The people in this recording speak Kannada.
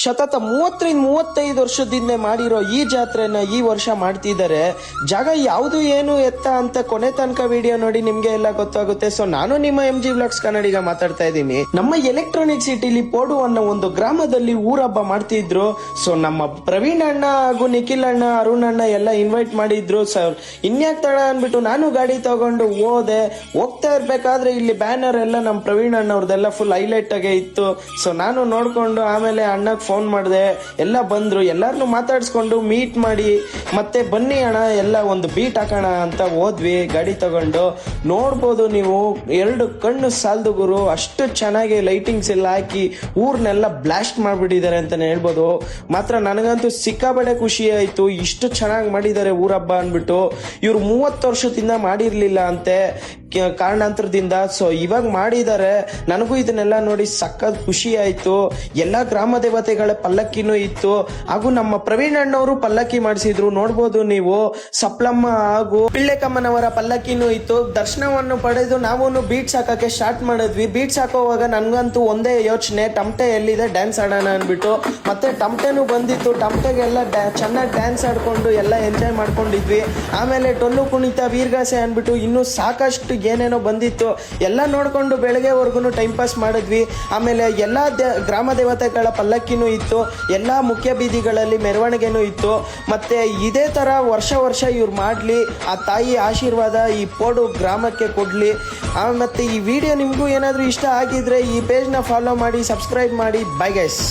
ಸತತ 30-35 ವರ್ಷದಿಂದ ಮಾಡಿರೋ ಈ ಜಾತ್ರೆನ ಈ ವರ್ಷ ಮಾಡ್ತಿದ್ದಾರೆ. ಜಾಗ ಯಾವುದು ಏನು ಎತ್ತ ಅಂತ ಕೊನೆ ತನಕ ವಿಡಿಯೋ ನೋಡಿ ನಿಮ್ಗೆ ಎಲ್ಲ ಗೊತ್ತಾಗುತ್ತೆ. ಸೊ ನಾನು ನಿಮ್ಮ MG ವ್ಲಾಗ್ಸ್ ಕನ್ನಡಿಗ ಮಾತಾಡ್ತಾ ಇದ್ದೀನಿ. ನಮ್ಮ ಎಲೆಕ್ಟ್ರಾನಿಕ್ ಸಿಟಿಲಿ ಪೋಡು ಅನ್ನೋ ಒಂದು ಗ್ರಾಮದಲ್ಲಿ ಊರಬ್ಬ ಮಾಡ್ತಿದ್ರು. ಸೊ ನಮ್ಮ ಪ್ರವೀಣ್ ಅಣ್ಣ ಹಾಗೂ ನಿಖಿಲ್ ಅಣ್ಣ, ಅರುಣ್ ಅಣ್ಣ ಎಲ್ಲ ಇನ್ವೈಟ್ ಮಾಡಿದ್ರು. ಸರ್ ಇನ್ಯಾಕ್ ತಡ ಅನ್ಬಿಟ್ಟು ನಾನು ಗಾಡಿ ತಗೊಂಡು ಹೋಗ್ತಾ ಇರ್ಬೇಕಾದ್ರೆ ಇಲ್ಲಿ ಬ್ಯಾನರ್ ಎಲ್ಲ ನಮ್ಮ ಪ್ರವೀಣ್ ಅಣ್ಣ ಅವ್ರದೆಲ್ಲ ಫುಲ್ ಹೈಲೈಟ್ ಆಗಿ ಇತ್ತು. ಸೊ ನಾನು ನೋಡ್ಕೊಂಡು ಆಮೇಲೆ ಅಣ್ಣಗ್ ಫೋನ್ ಮಾಡಿದೆ. ಎಲ್ಲ ಬಂದ್ರು, ಎಲ್ಲಾರನ್ನು ಮಾತಾಡ್ಸ್ಕೊಂಡು ಮೀಟ್ ಮಾಡಿ ಮತ್ತೆ ಬನ್ನಿ ಅಣ್ಣ ಎಲ್ಲ ಒಂದು ಬೀಟ್ ಹಾಕೋಣ ಅಂತ ಹೋದ್ವಿ. ಗಾಡಿ ತಗೊಂಡು ನೋಡ್ಬೋದು ನೀವು, 2 ಕಣ್ಣು ಸಾಲದು ಗುರು, ಅಷ್ಟು ಚೆನ್ನಾಗಿ ಲೈಟಿಂಗ್ಸ್ ಎಲ್ಲ ಹಾಕಿ ಊರ್ನೆಲ್ಲ ಬ್ಲಾಸ್ಟ್ ಮಾಡ್ಬಿಟ್ಟಿದ್ದಾರೆ ಅಂತಾನೆ ಹೇಳ್ಬೋದು. ಮಾತ್ರ ನನಗಂತೂ ಸಿಕ್ಕಾಬಡೆ ಖುಷಿ ಆಯ್ತು, ಇಷ್ಟು ಚೆನ್ನಾಗಿ ಮಾಡಿದ್ದಾರೆ ಊರಬ್ಬ ಅನ್ಬಿಟ್ಟು. ಇವ್ರು 30 ವರ್ಷದಿಂದ ಮಾಡಿರ್ಲಿಲ್ಲ ಅಂತೆ ಕಾರಣಾಂತರದಿಂದ. ಸೊ ಇವಾಗ ಮಾಡಿದ್ದಾರೆ. ನನಗೂ ಇದನ್ನೆಲ್ಲ ನೋಡಿ ಸಖತ್ ಖುಷಿ ಆಯ್ತು. ಎಲ್ಲಾ ಗ್ರಾಮ ದೇವತೆಗಳ ಪಲ್ಲಕ್ಕಿನೂ ಇತ್ತು, ಹಾಗೂ ನಮ್ಮ ಪ್ರವೀಣ್ ಅಣ್ಣವರು ಪಲ್ಲಕ್ಕಿ ಮಾಡಿಸಿದ್ರು. ನೋಡ್ಬೋದು ನೀವು, ಸಪ್ಲಮ್ಮ ಹಾಗೂ ಪಿಳ್ಳೆಕಮ್ಮನವರ ಪಲ್ಲಕ್ಕಿನೂ ಇತ್ತು. ದರ್ಶನವನ್ನು ಪಡೆದು ನಾವು ಬೀಟ್ಸ್ ಹಾಕಕ್ಕೆ ಸ್ಟಾರ್ಟ್ ಮಾಡಿದ್ವಿ. ಬೀಟ್ಸ್ ಹಾಕೋವಾಗ ನನ್ಗಂತೂ ಒಂದೇ ಯೋಚನೆ, ಟಮಟೆ ಎಲ್ಲಿದೆ, ಡ್ಯಾನ್ಸ್ ಆಡೋಣ ಅನ್ಬಿಟ್ಟು. ಮತ್ತೆ ಟಮಟೆನೂ ಬಂದಿತ್ತು, ಟಮಟೆಗೆಲ್ಲ ಚೆನ್ನಾಗಿ ಡ್ಯಾನ್ಸ್ ಆಡ್ಕೊಂಡು ಎಲ್ಲ ಎಂಜಾಯ್ ಮಾಡ್ಕೊಂಡಿದ್ವಿ. ಆಮೇಲೆ ಟೊಳ್ಳು ಕುಣಿತ, ವೀರ್ಗಾಸೆ ಅನ್ಬಿಟ್ಟು ಇನ್ನೂ ಸಾಕಷ್ಟು ಏನೇನೋ ಬಂದಿತ್ತು. ಎಲ್ಲ ನೋಡ್ಕೊಂಡು ಬೆಳಗ್ಗೆವರೆಗೂ ಟೈಮ್ ಪಾಸ್ ಮಾಡಿದ್ವಿ. ಆಮೇಲೆ ಎಲ್ಲ ಗ್ರಾಮ ದೇವತೆಗಳ ಪಲ್ಲಕ್ಕಿನೂ ಇತ್ತು, ಎಲ್ಲ ಮುಖ್ಯ ಬೀದಿಗಳಲ್ಲಿ ಮೆರವಣಿಗೆನೂ ಇತ್ತು. ಮತ್ತೆ ಇದೇ ತರ ವರ್ಷ ಇವ್ರು ಮಾಡ್ಲಿ, ಆ ತಾಯಿ ಆಶೀರ್ವಾದ ಈ ಪೋಡು ಗ್ರಾಮಕ್ಕೆ ಕೊಡ್ಲಿ. ಮತ್ತೆ ಈ ವಿಡಿಯೋ ನಿಮಗೂ ಏನಾದರೂ ಇಷ್ಟ ಆಗಿದ್ರೆ ಈ ಪೇಜ್ನ ಫಾಲೋ ಮಾಡಿ, ಸಬ್ಸ್ಕ್ರೈಬ್ ಮಾಡಿ. Bye guys.